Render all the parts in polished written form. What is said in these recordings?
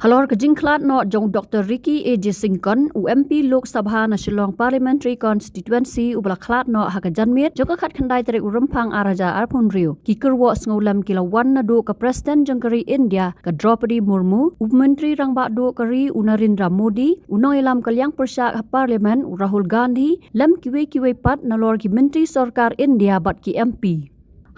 Halor ka jingklat no jong Dr. Ricky A.J. Syngkon UMP Lok Sabha na Shillong Parliamentary Constituency ubla klat no haka janmit jong khat khandai tarik urumpang araja arpun riu ki Kyrwoh Sngewlem kilawan Naduh ka President Jangkari India ka Draupadi Murmu Menteri Rangba Do Kari Narendra Modi Unoilam kalyang persyak Parliament Rahul Gandhi lam kiwe pat nalor ki Menteri Sarkar India bat ki MP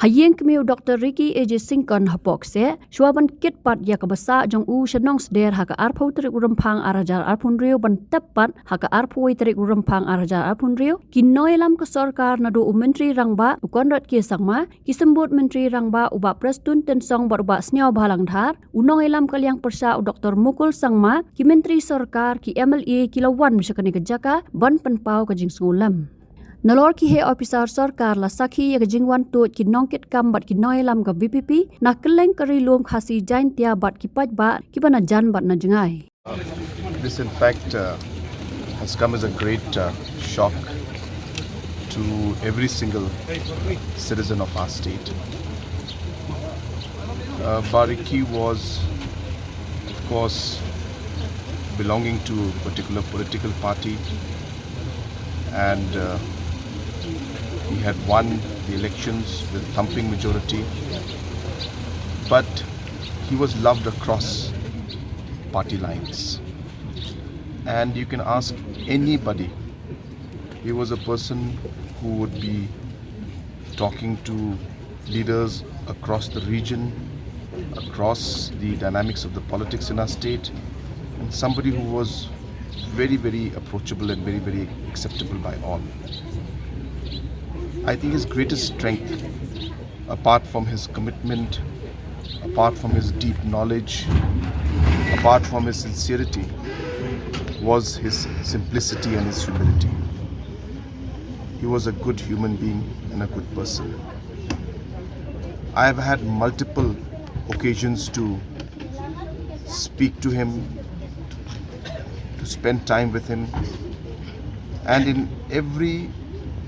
Hayeng kemiu Dr. Ricky A.J. Syngkon hapok se shuaban kit pat ya kabasa jong shenong sder haka arpau terik urumpang arajar arpun riu ban tepat haka arpui terik urumpang arajar arpun riu kinoilam ke sarkar Naduh Menteri Rangba ukon rat ki sangma kisembut Menteri Rangba uba prestun tensong bar uba sniaw balang dhar unoilam kalyang persa Dr. Mukul Sangma ki Menteri Sarkar ki MLA kilawan misyakani kejaka ban penpau ke Sngewlem Nalor ki he officer sarkar la sakhi ya jingwan tu ki nongkit kam bat ki noilam ka VPP na keleng kari lom khasi jain tia bat ki Paidbah ki bana jan bat na jengai. This in fact has come as a great shock to every single citizen of our state. Bariki was of course belonging to a particular political party and he had won the elections with a thumping majority, but he was loved across party lines. And you can ask anybody, he was a person who would be talking to leaders across the region, across the dynamics of the politics in our state, and somebody who was very, very approachable and very, very acceptable by all. I think his greatest strength, apart from his commitment, apart from his deep knowledge, apart from his sincerity, was his simplicity and his humility. He was a good human being and a good person. I have had multiple occasions to speak to him, to spend time with him, and in every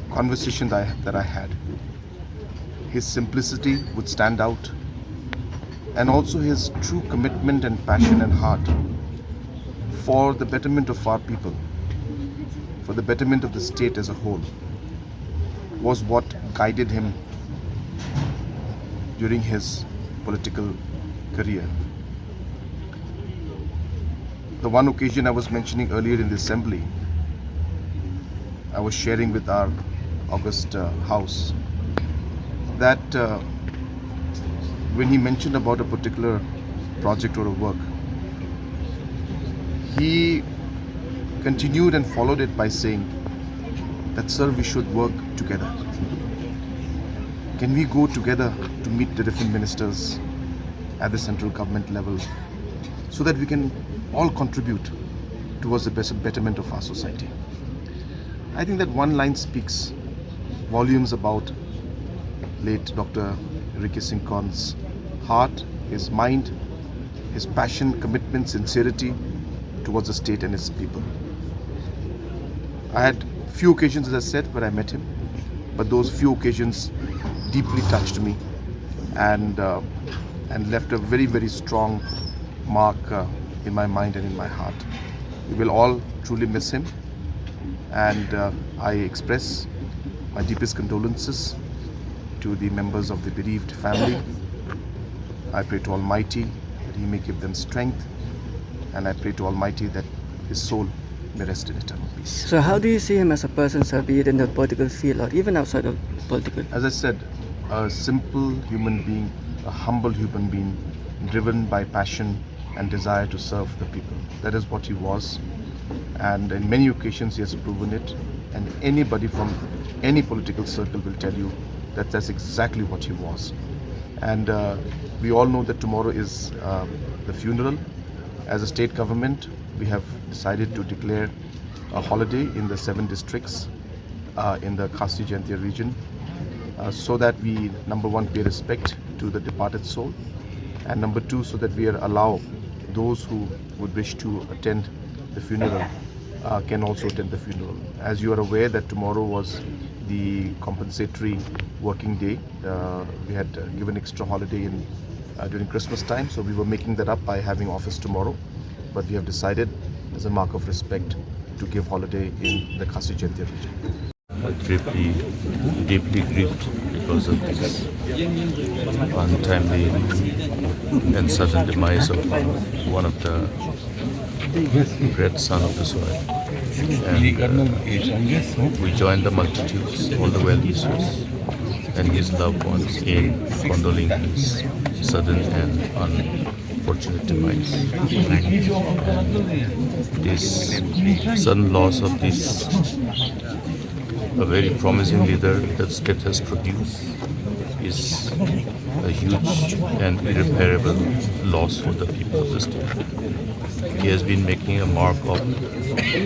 conversation that I had, his simplicity would stand out, and also his true commitment and passion and heart for the betterment of our people, for the betterment of the state as a whole, was what guided him during his political career. The one occasion I was mentioning earlier in the assembly, I was sharing with our August House that when he mentioned about a particular project or a work, he continued and followed it by saying that, sir, we should work together. Can we go together to meet the different ministers at the central government level so that we can all contribute towards the betterment of our society? I think that one line speaks volumes about late Dr. Ricky Syngkon's heart, his mind, his passion, commitment, sincerity towards the state and its people. I had few occasions, as I said, where I met him, but those few occasions deeply touched me and left a very, very strong mark in my mind and in my heart. We will all truly miss him, and I express my deepest condolences to the members of the bereaved family. I pray to Almighty that He may give them strength, and I pray to Almighty that his soul may rest in eternal peace. So how do you see him as a person, sir, be it in the political field or even outside of political? As I said, a simple human being, a humble human being, driven by passion and desire to serve the people. That is what he was, and in many occasions he has proven it, and anybody from any political circle will tell you that that's exactly what he was. And we all know that tomorrow is the funeral. As a state government, we have decided to declare a holiday in the 7 districts in the Khasi Jaintia region, so that we, number one, pay respect to the departed soul, and number two, so that we allow those who would wish to attend the funeral can also attend the funeral. As you are aware that tomorrow was the compensatory working day. We had given extra holiday during Christmas time, so we were making that up by having office tomorrow. but we have decided as a mark of respect to give holiday in the Khasi Jatiya region. Deeply grieved because of this untimely and sudden demise of one of the great son of the soil. And we join the multitudes, all the well-wishers and his loved ones in condoling his sudden and unfortunate demise. And this sudden loss of this a very promising leader that state has produced is a huge and irreparable loss for the people of the state. He has been making a mark of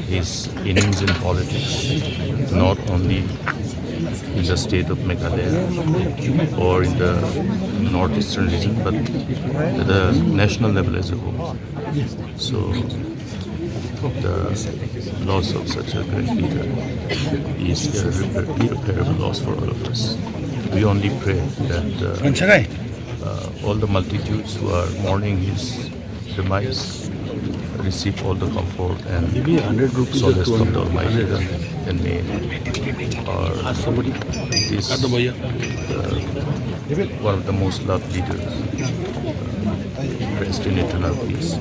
his innings in politics, not only in the state of Meghalaya or in the northeastern region, but at the national level as a whole. So the loss of such a great leader is an irreparable loss for all of us. We only pray that all the multitudes who are mourning his demise receive all the comfort and solace from the Almighty, and may this one of the most loved leaders rest in eternal peace.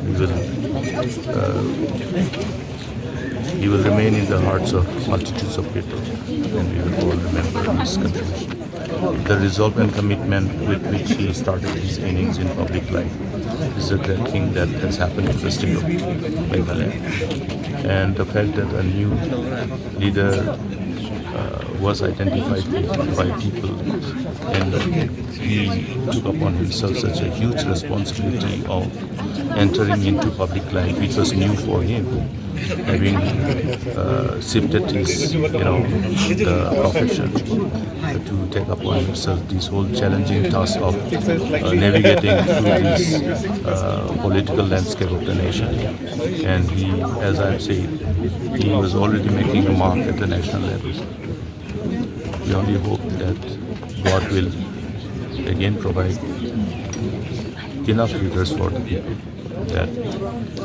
He will remain in the hearts of multitudes of people, and we will all remember his contribution. The resolve and commitment with which he started his innings in public life is a great thing that has happened to the state of Meghalaya. And the fact that a new leader was identified by people, and he took upon himself such a huge responsibility of entering into public life, which was new for him, having shifted his, the profession to take upon himself this whole challenging task of navigating through this political landscape of the nation. And he, as I've said, he was already making a mark at the national level. We only hope that God will again provide enough leaders for the people, that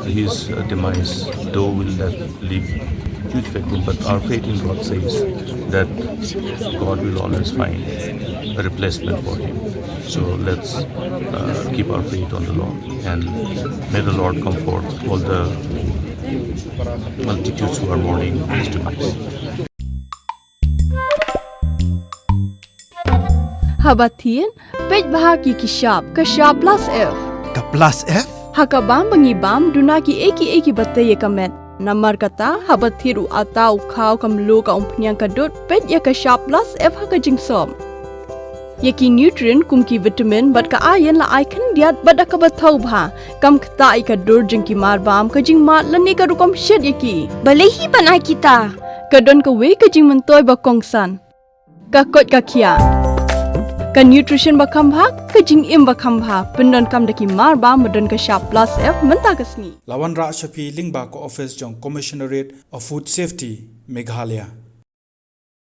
his demise, though, will not leave huge vacuum, but our faith in God says that God will always find a replacement for him. So let's keep our faith on the Lord, and may the Lord comfort all the multitudes who are mourning his demise. Habatin, Paidbah ki kashab plus F. Ka plus F? Hakabam bangibam dunaki eki bataye kamet. Namar kata habathiru atau khau kamlu ka umpnyang kadut pet ya kashab plus F haka jingsom. Yaki nutrient kumki vitamin bat ka ayan la icon diat bat ka bathau bha kam khta ka dur jingki marbam ka jing mat lani ka rukom shed yaki. Balehi banai kita. Kadon ka we ka jing mentoy ba kongsan. Ka kot ka kia. Ka nutrition bakam bha ka jing im bakam bha pendon kam daki mar ba modon ka sharp plus F menta kasni Lawan Ra Shafi Lingba ko office jong Commissionerate of Food Safety Meghalaya.